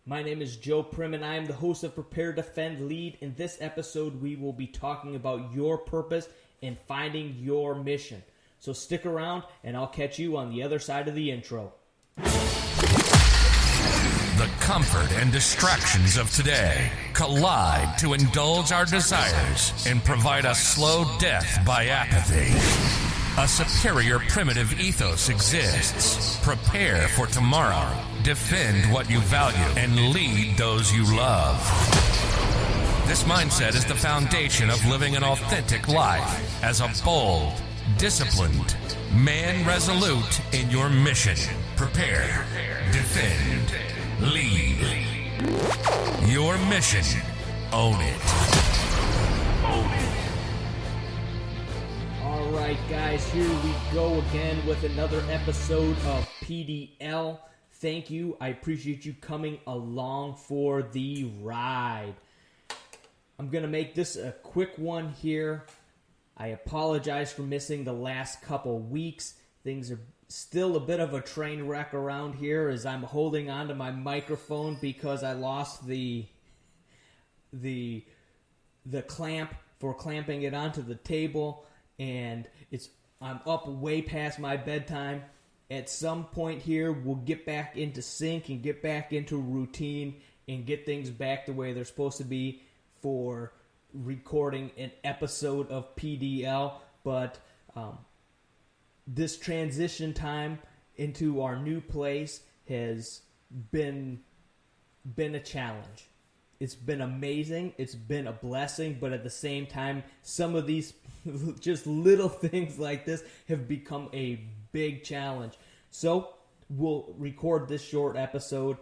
My name is Joe Prim, and I am the host of Prepare.Defend.Lead. In this episode, we will be talking about your purpose and finding your mission. So stick around, and I'll catch you on the other side of the intro. The comfort and distractions of today collide to indulge our desires and provide a slow death by apathy. A superior primitive ethos exists. Prepare for tomorrow. Defend what you value and lead those you love. This mindset is the foundation of living an authentic life as a bold, disciplined man resolute in your mission. Prepare, defend, lead. Your mission. Own it. All right, guys, here we go again with another episode of PDL. Thank you. I appreciate you coming along for the ride. I'm going to make this a quick one here. I apologize for missing the last couple weeks. Things are still a bit of a train wreck around here as I'm holding onto my microphone because I lost the clamp for clamping it onto the table, and I'm up way past my bedtime. At some point here, we'll get back into sync and get back into routine and get things back the way they're supposed to be for recording an episode of PDL. But this transition time into our new place has been a challenge. It's been amazing. It's been a blessing. But at the same time, some of these just little things like this have become a big challenge. So we'll record this short episode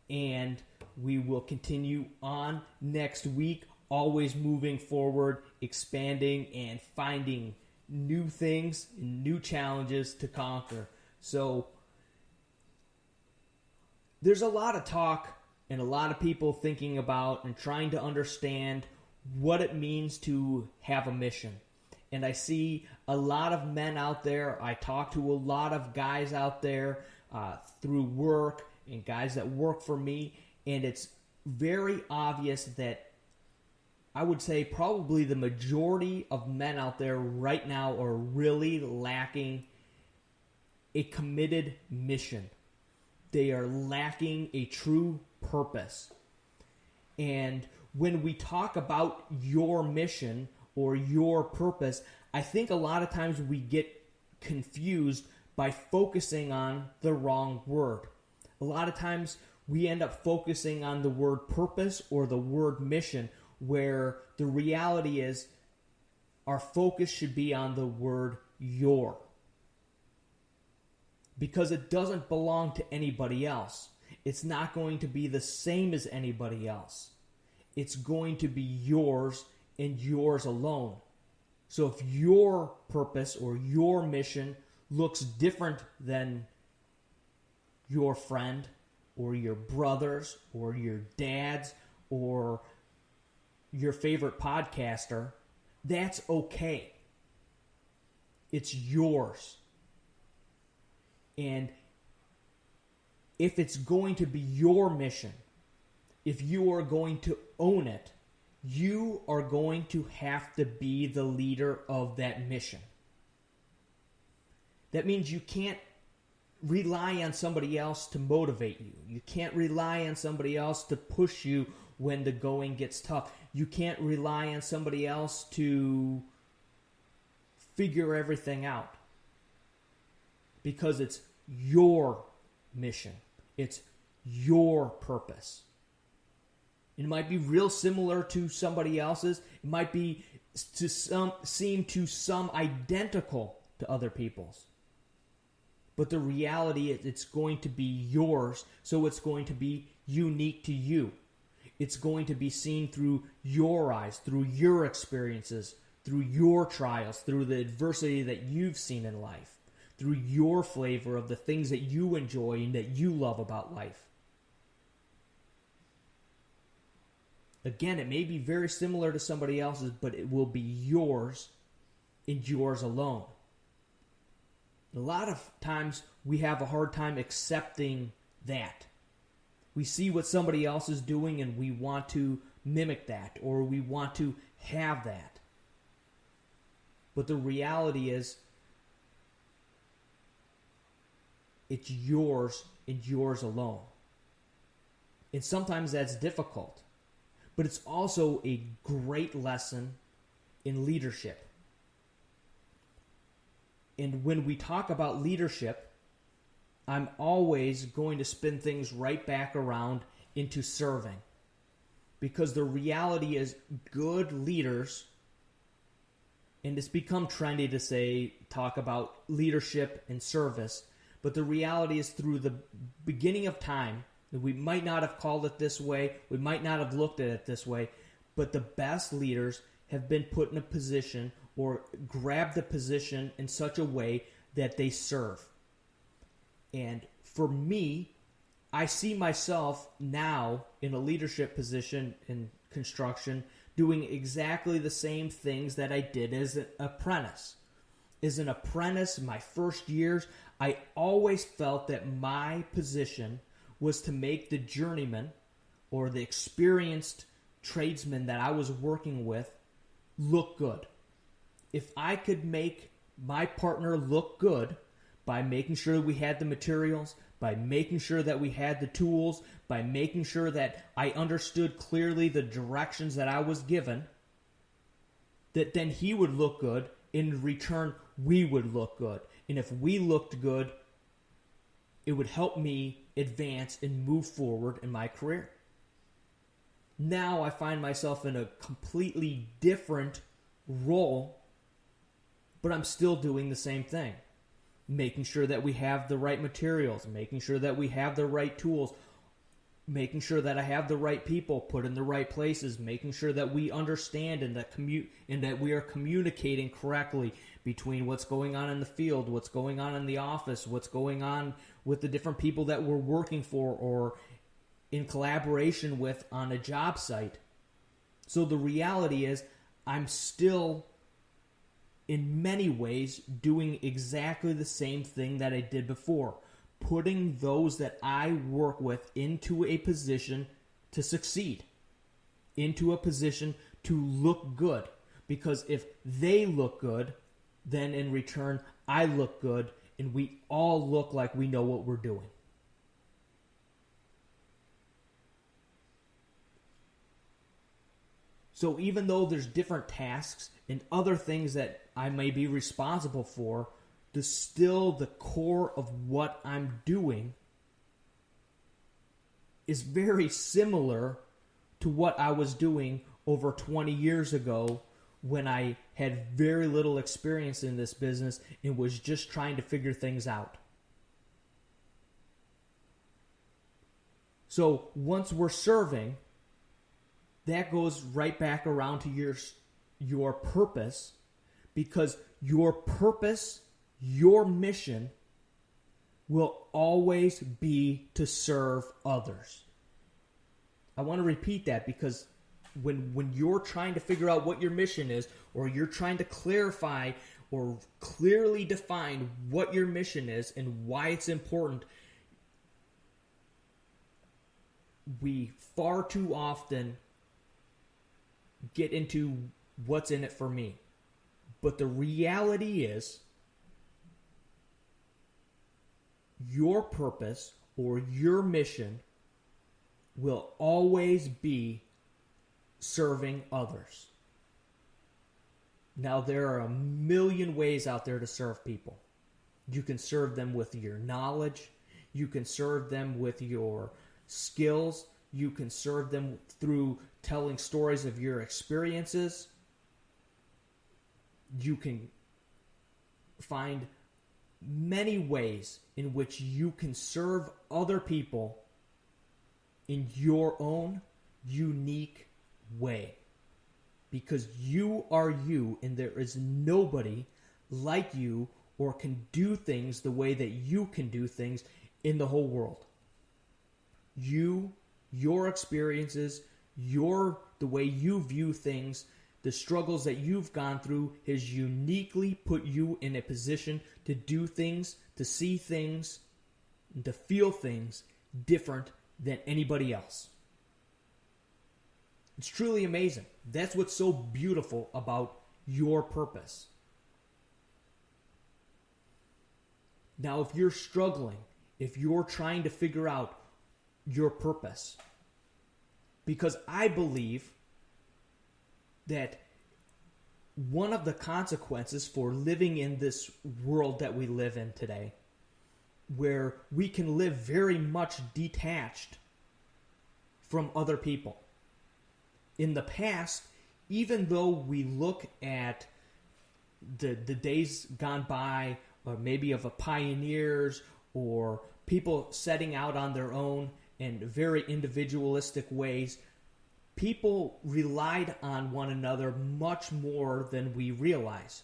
and we will continue on next week, always moving forward, expanding and finding new things, new challenges to conquer. So there's a lot of talk and a lot of people thinking about and trying to understand what it means to have a mission. And I see a lot of men out there. I talk to a lot of guys out there through work and guys that work for me. And it's very obvious that I would say probably the majority of men out there right now are really lacking a committed mission. They are lacking a true purpose. And when we talk about your mission or your purpose, I think a lot of times we get confused by focusing on the wrong word. A lot of times we end up focusing on the word purpose or the word mission, where the reality is our focus should be on the word your. Because it doesn't belong to anybody else. It's not going to be the same as anybody else. It's going to be yours and yours alone. So if your purpose or your mission looks different than your friend or your brothers or your dad's or your favorite podcaster, that's okay. It's yours. And if it's going to be your mission, if you are going to own it, you are going to have to be the leader of that mission. That means you can't rely on somebody else to motivate you. You can't rely on somebody else to push you when the going gets tough. You can't rely on somebody else to figure everything out. Because it's your mission. It's your purpose. It might be real similar to somebody else's. It might be seem to some identical to other people's. But the reality is it's going to be yours, so it's going to be unique to you. It's going to be seen through your eyes, through your experiences, through your trials, through the adversity that you've seen in life, through your flavor of the things that you enjoy and that you love about life. Again, it may be very similar to somebody else's, but it will be yours and yours alone. A lot of times we have a hard time accepting that. We see what somebody else is doing and we want to mimic that, or we want to have that. But the reality is, it's yours and yours alone. And sometimes that's difficult. But it's also a great lesson in leadership. And when we talk about leadership, I'm always going to spin things right back around into serving. Because the reality is, good leaders, and it's become trendy to talk about leadership and service, but the reality is, through the beginning of time, we might not have called it this way, we might not have looked at it this way, but the best leaders have been put in a position or grabbed the position in such a way that they serve. And for me, I see myself now in a leadership position in construction doing exactly the same things that I did as an apprentice. As an apprentice, my first years, I always felt that my position was to make the journeyman or the experienced tradesman that I was working with look good. If I could make my partner look good by making sure that we had the materials, by making sure that we had the tools, by making sure that I understood clearly the directions that I was given, that then he would look good. In return, we would look good. And if we looked good, it would help me advance and move forward in my career. Now I find myself in a completely different role, but I'm still doing the same thing. Making sure that we have the right materials, making sure that we have the right tools, making sure that I have the right people put in the right places, making sure that we understand and that we are communicating correctly between what's going on in the field, what's going on in the office, what's going on with the different people that we're working for or in collaboration with on a job site. So the reality is, I'm still in many ways doing exactly the same thing that I did before, putting those that I work with into a position to succeed, into a position to look good. Because if they look good, then in return, I look good, and we all look like we know what we're doing. So even though there's different tasks and other things that I may be responsible for, the core of what I'm doing is very similar to what I was doing over 20 years ago when I had very little experience in this business and was just trying to figure things out. So once we're serving, that goes right back around to your purpose, because your purpose, your mission will always be to serve others. I want to repeat that, because when you're trying to figure out what your mission is, or you're trying to clarify or clearly define what your mission is and why it's important, we far too often get into what's in it for me. But the reality is, your purpose or your mission will always be serving others. Now, there are a million ways out there to serve people. You can serve them with your knowledge. You can serve them with your skills. You can serve them through telling stories of your experiences. You can find many ways in which you can serve other people in your own unique way. Because you are you, and there is nobody like you or can do things the way that you can do things in the whole world. You, your experiences, the way you view things, the struggles that you've gone through has uniquely put you in a position to do things, to see things, and to feel things different than anybody else. It's truly amazing. That's what's so beautiful about your purpose. Now, if you're struggling, if you're trying to figure out your purpose, because I believe that one of the consequences for living in this world that we live in today, where we can live very much detached from other people. In the past, even though we look at the days gone by, or maybe of pioneers or people setting out on their own in very individualistic ways, people relied on one another much more than we realize.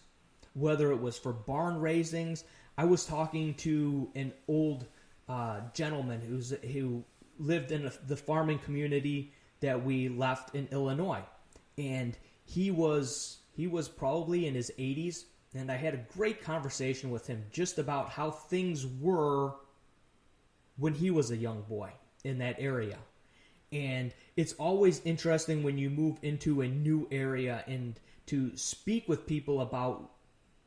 Whether it was for barn raisings, I was talking to an old gentleman who lived in the farming community that we left in Illinois, and he was probably in his 80s, and I had a great conversation with him just about how things were when he was a young boy in that area. And it's always interesting when you move into a new area and to speak with people about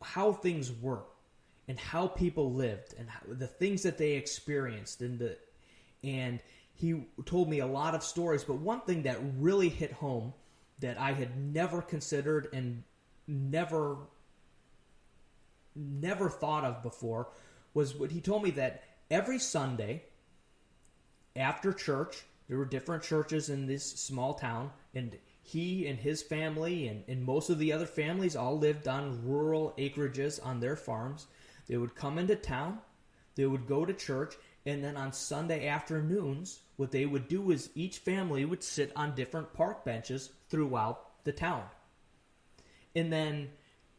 how things were and how people lived and the things that they experienced. And he told me a lot of stories, but one thing that really hit home that I had never considered and never thought of before was what he told me, that every Sunday after church, there were different churches in this small town, and he and his family and most of the other families all lived on rural acreages on their farms. They would come into town, they would go to church, and then on Sunday afternoons, what they would do is each family would sit on different park benches throughout the town. And then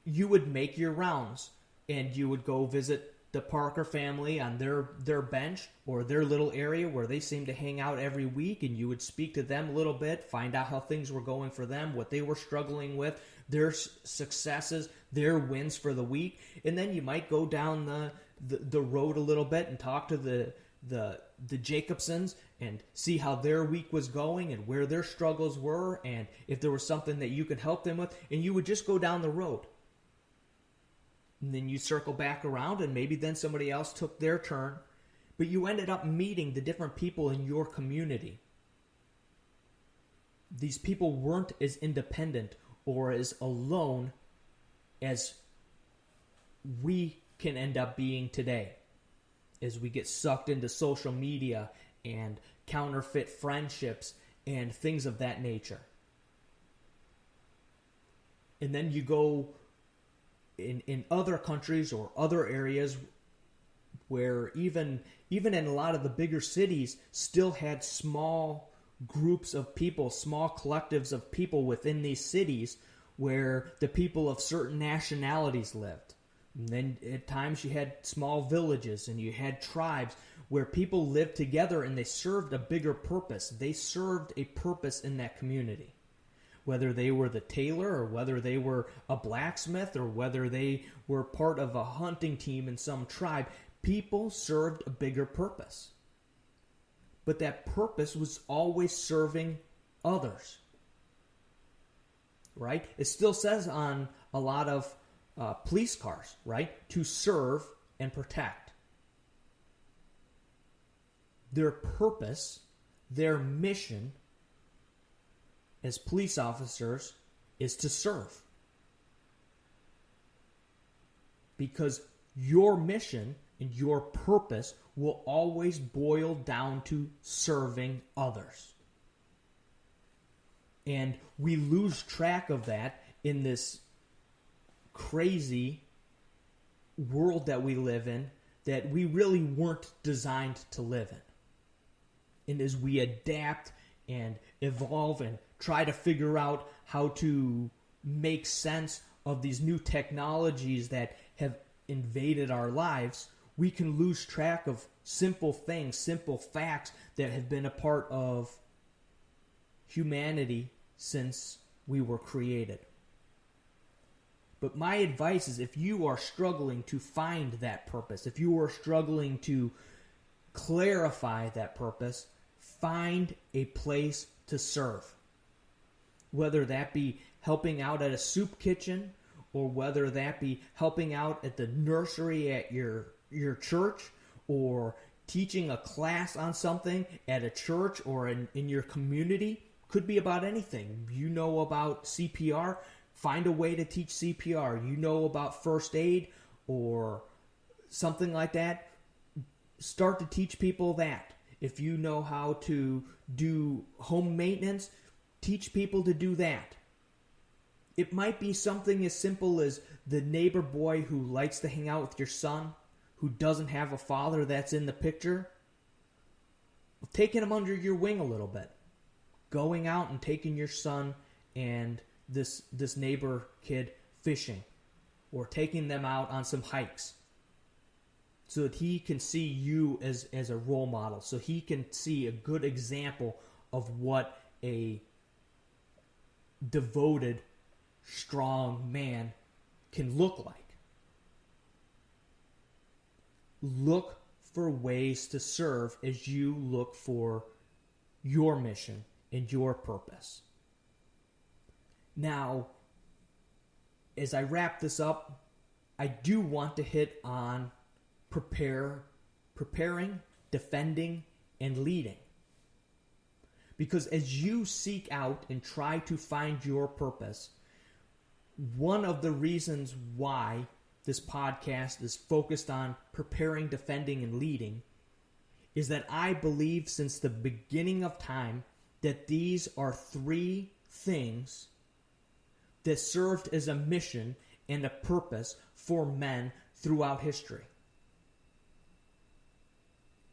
you would make your rounds, and you would go visit the Parker family on their bench or their little area where they seem to hang out every week, and you would speak to them a little bit, find out how things were going for them, what they were struggling with, their successes, their wins for the week. And then you might go down the road a little bit and talk to the Jacobsons and see how their week was going and where their struggles were, and if there was something that you could help them with. And you would just go down the road. And then you circle back around, and maybe then somebody else took their turn. But you ended up meeting the different people in your community. These people weren't as independent or as alone as we can end up being today, as we get sucked into social media and counterfeit friendships and things of that nature. And then you go in other countries or other areas where even in a lot of the bigger cities still had small groups of people, small collectives of people within these cities where the people of certain nationalities lived. And then at times you had small villages and you had tribes where people lived together and they served a bigger purpose. They served a purpose in that community. Whether they were the tailor or whether they were a blacksmith or whether they were part of a hunting team in some tribe, people served a bigger purpose. But that purpose was always serving others. Right? It still says on a lot of police cars, right? To serve and protect. Their purpose, their mission as police officers is to serve. Because your mission and your purpose will always boil down to serving others. And we lose track of that in this crazy world that we live in, that we really weren't designed to live in. And as we adapt and evolve and try to figure out how to make sense of these new technologies that have invaded our lives, we can lose track of simple things, simple facts that have been a part of humanity since we were created. But my advice is, if you are struggling to find that purpose, if you are struggling to clarify that purpose, find a place to serve. Whether that be helping out at a soup kitchen, or whether that be helping out at the nursery at your church, or teaching a class on something at a church or in your community. Could be about anything. You know about CPR, find a way to teach CPR. You know about first aid or something like that, start to teach people that. If you know how to do home maintenance, teach people to do that. It might be something as simple as the neighbor boy who likes to hang out with your son, who doesn't have a father that's in the picture. Taking him under your wing a little bit. Going out and taking your son and this neighbor kid fishing, or taking them out on some hikes, so that he can see you as a role model, so he can see a good example of what a devoted, strong man can look like. Look for ways to serve as you look for your mission and your purpose. Now, as I wrap this up, I do want to hit on preparing, defending, and leading. Because as you seek out and try to find your purpose, one of the reasons why this podcast is focused on preparing, defending, and leading is that I believe since the beginning of time that these are three things that served as a mission and a purpose for men throughout history.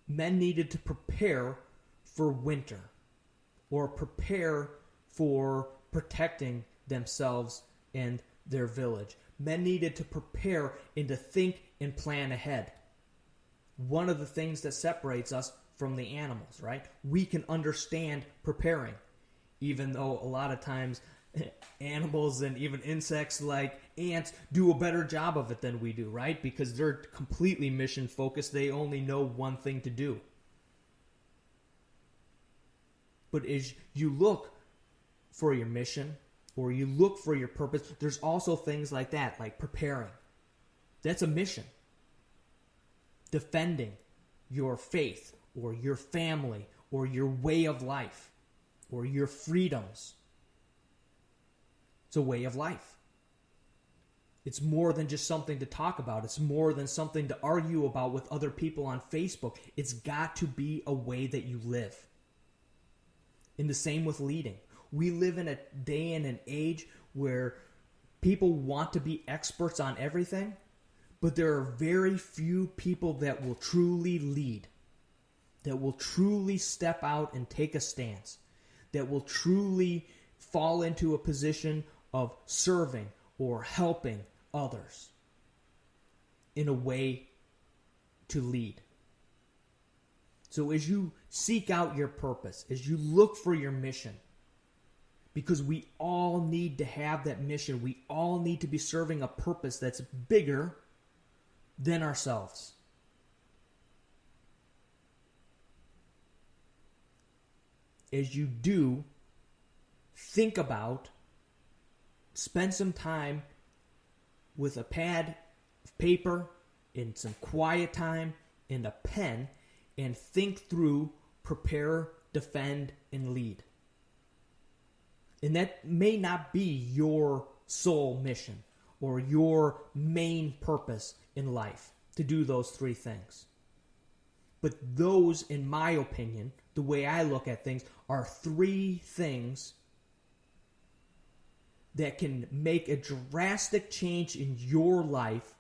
Men needed to prepare for winter, or prepare for protecting themselves and their village. Men needed to prepare and to think and plan ahead. One of the things that separates us from the animals, right? We can understand preparing, even though a lot of times animals and even insects like ants do a better job of it than we do, right? Because they're completely mission focused. They only know one thing to do. But as you look for your mission or you look for your purpose, there's also things like that, like preparing. That's a mission. Defending your faith or your family or your way of life or your freedoms. It's a way of life. It's more than just something to talk about. It's more than something to argue about with other people on Facebook. It's got to be a way that you live. And the same with leading. We live in a day and an age where people want to be experts on everything, but there are very few people that will truly lead, that will truly step out and take a stance, that will truly fall into a position of serving or helping others in a way to lead. So as you seek out your purpose, as you look for your mission, because we all need to have that mission, we all need to be serving a purpose that's bigger than ourselves. As you do, think about, spend some time with a pad of paper and some quiet time and a pen, and think through, prepare, defend, and lead. And that may not be your sole mission or your main purpose in life to do those three things. But those, in my opinion, the way I look at things, are three things that can make a drastic change in your life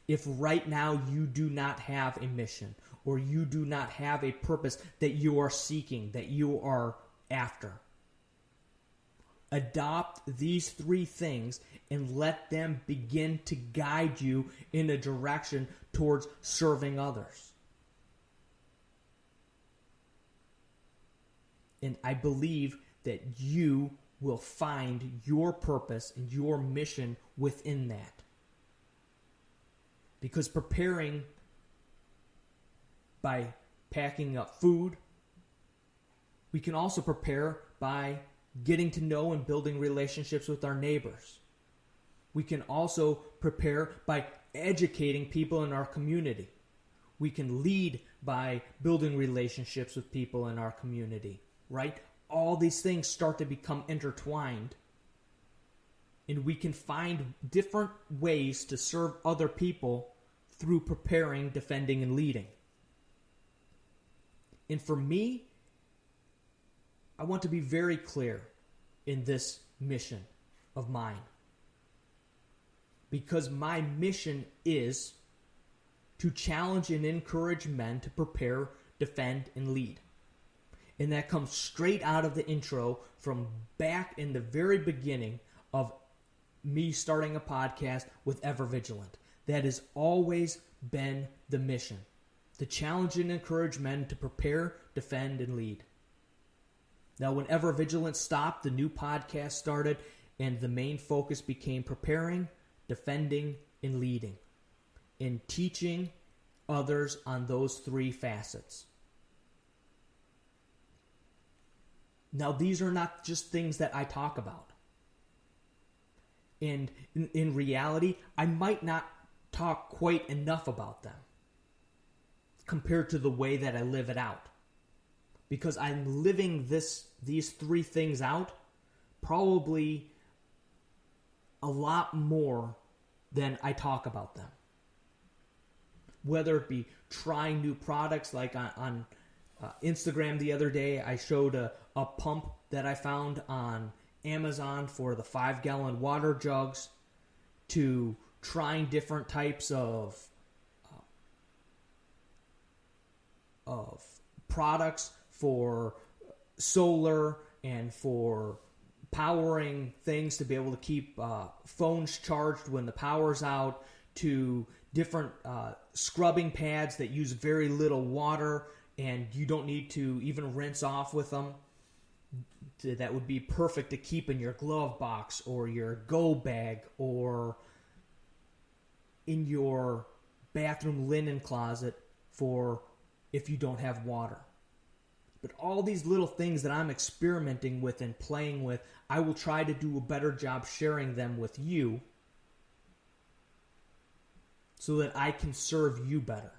if right now you do not have a mission or you do not have a purpose that you are seeking, that you are after. Adopt these three things and let them begin to guide you in a direction towards serving others. And I believe that you will find your purpose and your mission within that. Because preparing by packing up food, We can also prepare by getting to know and building relationships with our neighbors. We can also prepare by educating people in our community. We can lead by building relationships with people in our community, right? All these things start to become intertwined. And we can find different ways to serve other people through preparing, defending, and leading. And for me, I want to be very clear in this mission of mine. Because my mission is to challenge and encourage men to prepare, defend, and lead. And that comes straight out of the intro from back in the very beginning of me starting a podcast with Ever Vigilant. That has always been the mission. To challenge and encourage men to prepare, defend, and lead. Now, when Ever Vigilant stopped, the new podcast started, and the main focus became preparing, defending, and leading. And teaching others on those three facets. Now, these are not just things that I talk about. And in reality, I might not talk quite enough about them compared to the way that I live it out. Because I'm living these three things out probably a lot more than I talk about them. Whether it be trying new products, like on Instagram the other day, I showed a pump that I found on Amazon for the 5-gallon water jugs, to trying different types of products for solar and for powering things to be able to keep phones charged when the power's out, to different scrubbing pads that use very little water and you don't need to even rinse off with them. That would be perfect to keep in your glove box or your go bag or in your bathroom linen closet for if you don't have water. But all these little things that I'm experimenting with and playing with, I will try to do a better job sharing them with you so that I can serve you better.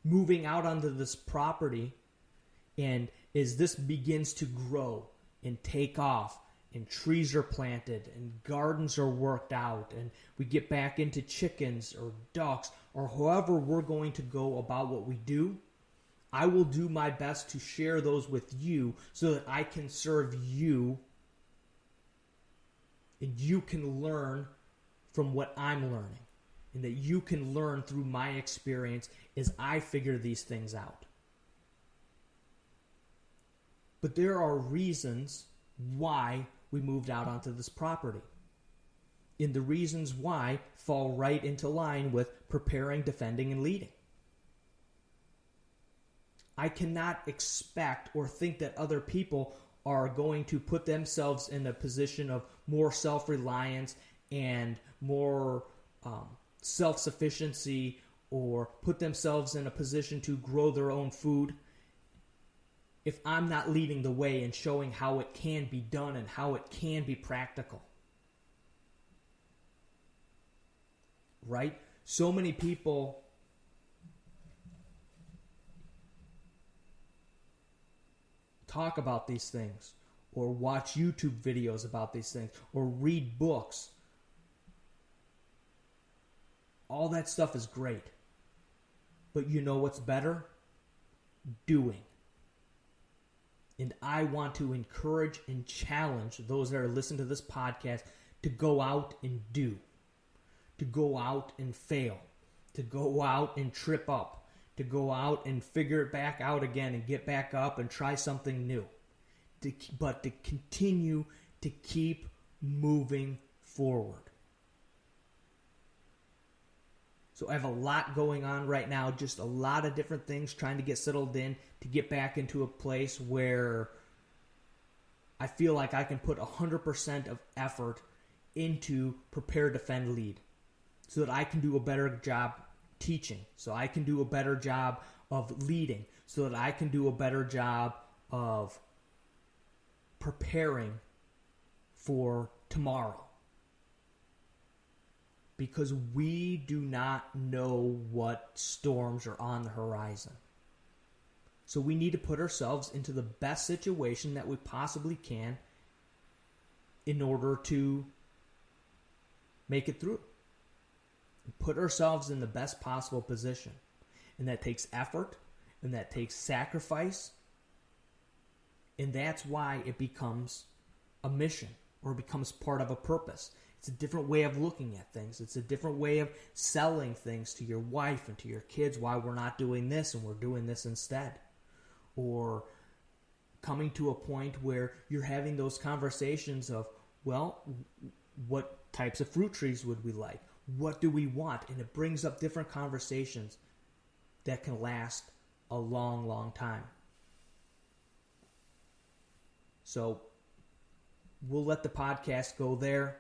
Moving out onto this property, and as this begins to grow and take off, and trees are planted, and gardens are worked out, and we get back into chickens or ducks, or however we're going to go about what we do, I will do my best to share those with you so that I can serve you, and you can learn from what I'm learning, and that you can learn through my experience as I figure these things out. But there are reasons why we moved out onto this property. And the reasons why fall right into line with preparing, defending, and leading. I cannot expect or think that other people are going to put themselves in a position of more self-reliance and more self-sufficiency, or put themselves in a position to grow their own food if I'm not leading the way and showing how it can be done and how it can be practical. Right? So many people talk about these things, or watch YouTube videos about these things, or read books. All that stuff is great. But you know what's better? Doing. And I want to encourage and challenge those that are listening to this podcast to go out and do. To go out and fail. To go out and trip up. To go out and figure it back out again and get back up and try something new. But to continue to keep moving forward. So I have a lot going on right now, just a lot of different things, trying to get settled in, to get back into a place where I feel like I can put 100% of effort into Prepare, Defend, Lead, so that I can do a better job teaching, so I can do a better job of leading, so that I can do a better job of preparing for tomorrow. Because we do not know what storms are on the horizon. So we need to put ourselves into the best situation that we possibly can in order to make it through. Put ourselves in the best possible position. And that takes effort, and that takes sacrifice. And that's why it becomes a mission, or it becomes part of a purpose. It's a different way of looking at things. It's a different way of selling things to your wife and to your kids, why we're not doing this and we're doing this instead. Or coming to a point where you're having those conversations of, well, what types of fruit trees would we like? What do we want? And it brings up different conversations that can last a long, long time. So we'll let the podcast go there.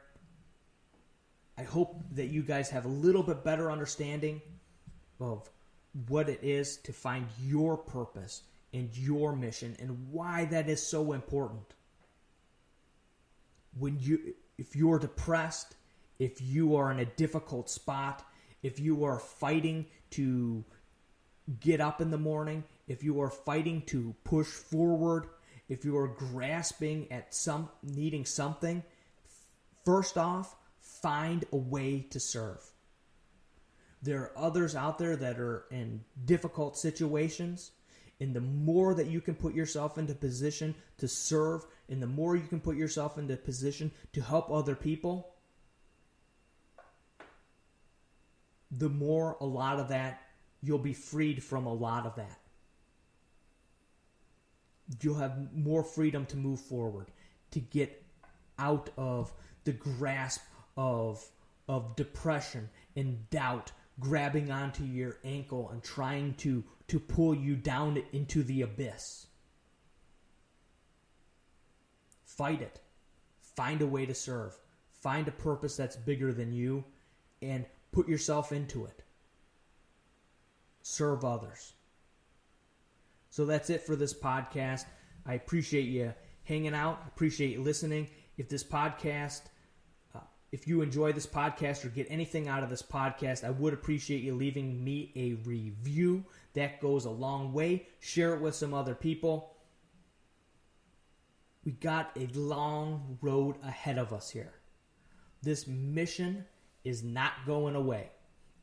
I hope that you guys have a little bit better understanding of what it is to find your purpose and your mission and why that is so important. If you're depressed, if you are in a difficult spot, if you are fighting to get up in the morning, if you are fighting to push forward, if you are grasping at needing something, first off, find a way to serve. There are others out there that are in difficult situations, and the more that you can put yourself into position to serve, and the more you can put yourself into position to help other people, the more a lot of that, you'll be freed from a lot of that. You'll have more freedom to move forward, to get out of the grasp of depression and doubt grabbing onto your ankle and trying to pull you down into the abyss. Fight it. Find a way to serve. Find a purpose that's bigger than you and put yourself into it. Serve others. So that's it for this podcast. I appreciate you hanging out. I appreciate you listening. If you enjoy this podcast or get anything out of this podcast, I would appreciate you leaving me a review. That goes a long way. Share it with some other people. We got a long road ahead of us here. This mission is not going away.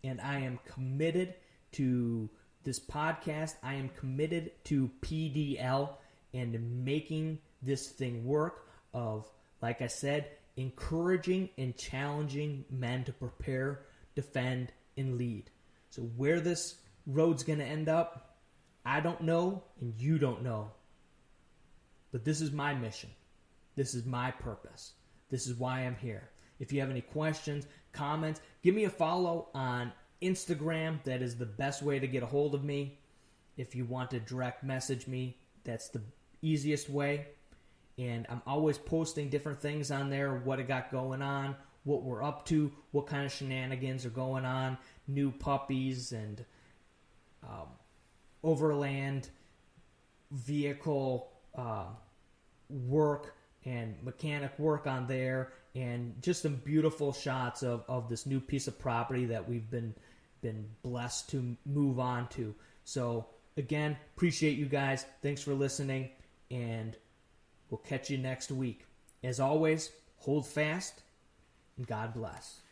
And I am committed to this podcast. I am committed to PDL and making this thing work of, like I said, encouraging and challenging men to prepare, defend, and lead. So where this road's going to end up, I don't know, and you don't know. But this is my mission. This is my purpose. This is why I'm here. If you have any questions, comments, give me a follow on Instagram. That is the best way to get a hold of me. If you want to direct message me, that's the easiest way. And I'm always posting different things on there, what I got going on, what we're up to, what kind of shenanigans are going on, new puppies and overland vehicle work and mechanic work on there, and just some beautiful shots of this new piece of property that we've been blessed to move on to. So again, appreciate you guys. Thanks for listening, and we'll catch you next week. As always, hold fast, and God bless.